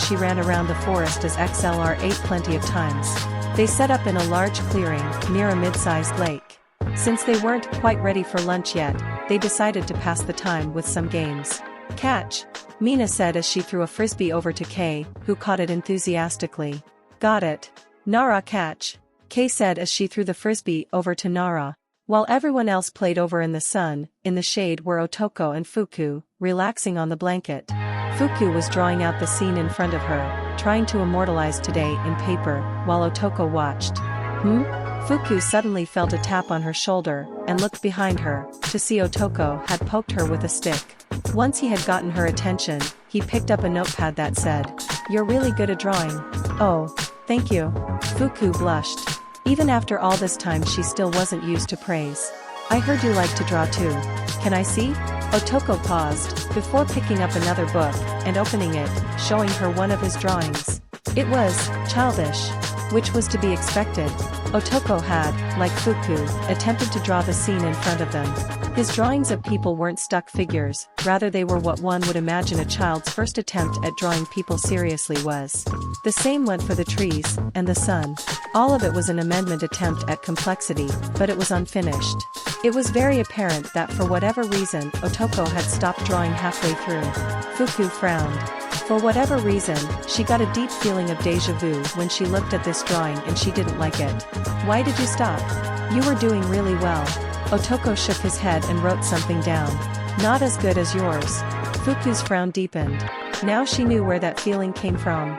that she ran around the forest as XLR ate plenty of times. They set up in a large clearing, near a mid-sized lake. Since they weren't quite ready for lunch yet, they decided to pass the time with some games. Catch! Mina said as she threw a frisbee over to Kay, who caught it enthusiastically. Got it. Nara, catch! Kay said as she threw the frisbee over to Nara. While everyone else played over in the sun, in the shade were Otoko and Fuku, relaxing on the blanket. Fuku was drawing out the scene in front of her, trying to immortalize today in paper, while Otoko watched. Fuku suddenly felt a tap on her shoulder, and looked behind her, to see Otoko had poked her with a stick. Once he had gotten her attention, he picked up a notepad that said, "You're really good at drawing." "Oh, thank you." Fuku blushed. Even after all this time she still wasn't used to praise. "I heard you like to draw too. Can I see?" Otoko paused, before picking up another book, and opening it, showing her one of his drawings. It was childish, which was to be expected. Otoko had, like Fuku, attempted to draw the scene in front of them. His drawings of people weren't stuck figures, rather they were what one would imagine a child's first attempt at drawing people seriously was. The same went for the trees, and the sun. All of it was an amendment attempt at complexity, but it was unfinished. It was very apparent that for whatever reason Otoko had stopped drawing halfway through. Fuku frowned. For whatever reason, she got a deep feeling of déjà vu when she looked at this drawing and she didn't like it. "Why did you stop? You were doing really well." Otoko shook his head and wrote something down. "Not as good as yours." Fuku's frown deepened. Now she knew where that feeling came from.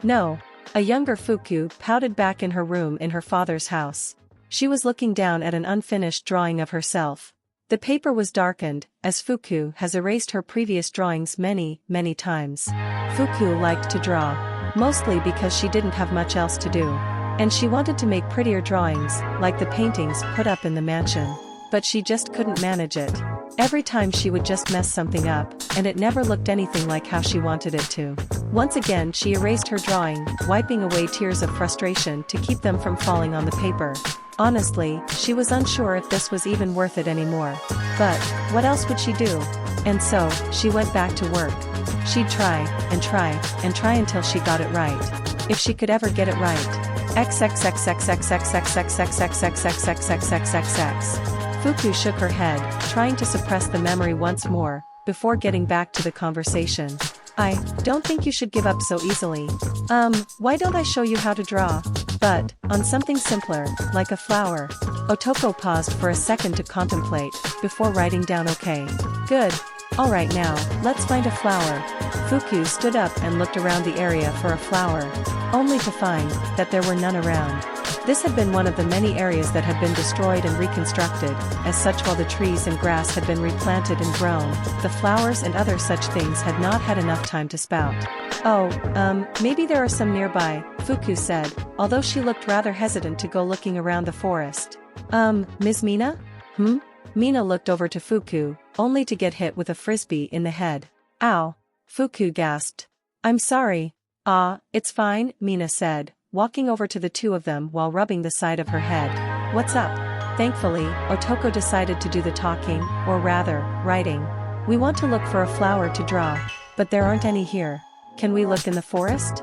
No. A younger Fuku pouted back in her room in her father's house. She was looking down at an unfinished drawing of herself. The paper was darkened, as Fuku has erased her previous drawings many, many times. Fuku liked to draw. Mostly because she didn't have much else to do. And she wanted to make prettier drawings, like the paintings put up in the mansion. But she just couldn't manage it. Every time she would just mess something up, and it never looked anything like how she wanted it to. Once again she erased her drawing, wiping away tears of frustration to keep them from falling on the paper. Honestly, she was unsure if this was even worth it anymore. But, what else would she do? And so, she went back to work. She'd try, and try, and try until she got it right. If she could ever get it right. Fuku shook her head, trying to suppress the memory once more, before getting back to the conversation. "I don't think you should give up so easily. Why don't I show you how to draw? But, on something simpler, like a flower." Otoko paused for a second to contemplate, before writing down "okay. Good. Alright now, let's find a flower." Fuku stood up and looked around the area for a flower, only to find that there were none around. This had been one of the many areas that had been destroyed and reconstructed, as such while the trees and grass had been replanted and grown, the flowers and other such things had not had enough time to spout. "Oh, maybe there are some nearby," Fuku said, although she looked rather hesitant to go looking around the forest. Ms. Mina? Mina looked over to Fuku, only to get hit with a frisbee in the head. "Ow!" Fuku gasped. "I'm sorry." "Ah, it's fine," Mina said, walking over to the two of them while rubbing the side of her head. "What's up?" Thankfully, Otoko decided to do the talking, or rather, writing. "We want to look for a flower to draw, but there aren't any here. Can we look in the forest?"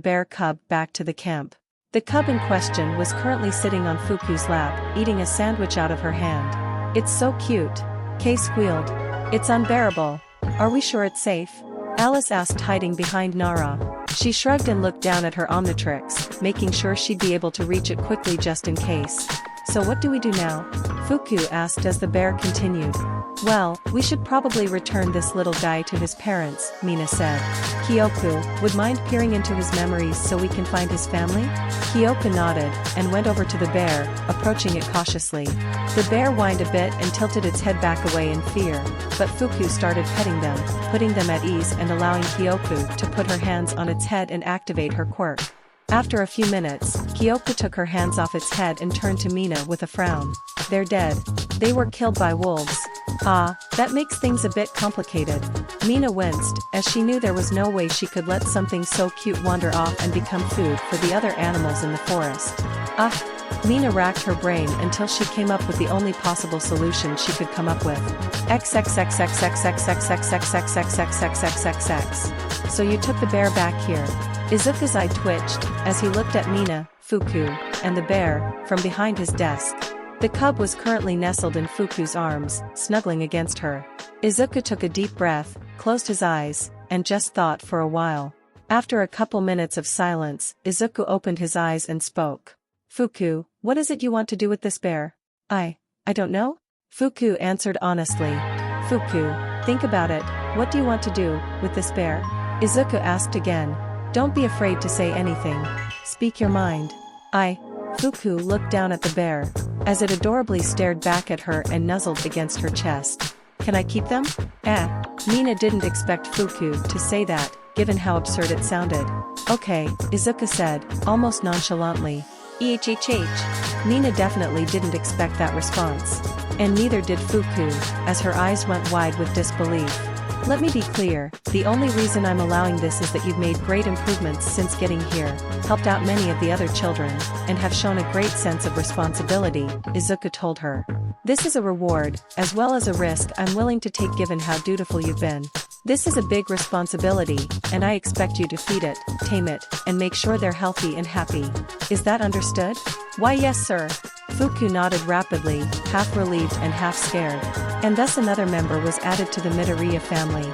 bear cub back to the camp. The cub in question was currently sitting on Fuku's lap, eating a sandwich out of her hand. "It's so cute," Kay squealed. "It's unbearable. Are we sure it's safe?" Alice asked, hiding behind Nara. She shrugged and looked down at her Omnitrix, making sure she'd be able to reach it quickly just in case. "So what do we do now?" Fuku asked as the bear continued. "Well, we should probably return this little guy to his parents," Mina said. "Kyoku, would mind peering into his memories so we can find his family?" Kyoku nodded, and went over to the bear, approaching it cautiously. The bear whined a bit and tilted its head back away in fear, but Fuku started petting them, putting them at ease and allowing Kyoku to put her hands on its head and activate her quirk. After a few minutes, Kyoku took her hands off its head and turned to Mina with a frown. "They're dead. They were killed by wolves." "Ah, that makes things a bit complicated." Mina winced, as she knew there was no way she could let something so cute wander off and become food for the other animals in the forest. "Ah." Mina racked her brain until she came up with the only possible solution she could come up with. XXXXXXXXXXXXXXXXXX. "So you took the bear back here?" Izuku's eye twitched, as he looked at Mina, Fuku, and the bear, from behind his desk. The cub was currently nestled in Fuku's arms, snuggling against her. Izuku took a deep breath, closed his eyes, and just thought for a while. After a couple minutes of silence, Izuku opened his eyes and spoke. "Fuku, what is it you want to do with this bear?" I don't know?" Fuku answered honestly. "Fuku, think about it, what do you want to do with this bear?" Izuku asked again. "Don't be afraid to say anything. Speak your mind." Fuku looked down at the bear, as it adorably stared back at her and nuzzled against her chest. "Can I keep them?" Mina didn't expect Fuku to say that, given how absurd it sounded. Okay, Izuka said, almost nonchalantly. Mina definitely didn't expect that response. And neither did Fuku, as her eyes went wide with disbelief. Let me be clear, the only reason I'm allowing this is that you've made great improvements since getting here, helped out many of the other children, and have shown a great sense of responsibility, Izuka told her. This is a reward, as well as a risk I'm willing to take given how dutiful you've been. This is a big responsibility, and I expect you to feed it, tame it, and make sure they're healthy and happy. Is that understood? Why yes sir. Fuku nodded rapidly, half relieved and half scared. And thus another member was added to the Midoriya family.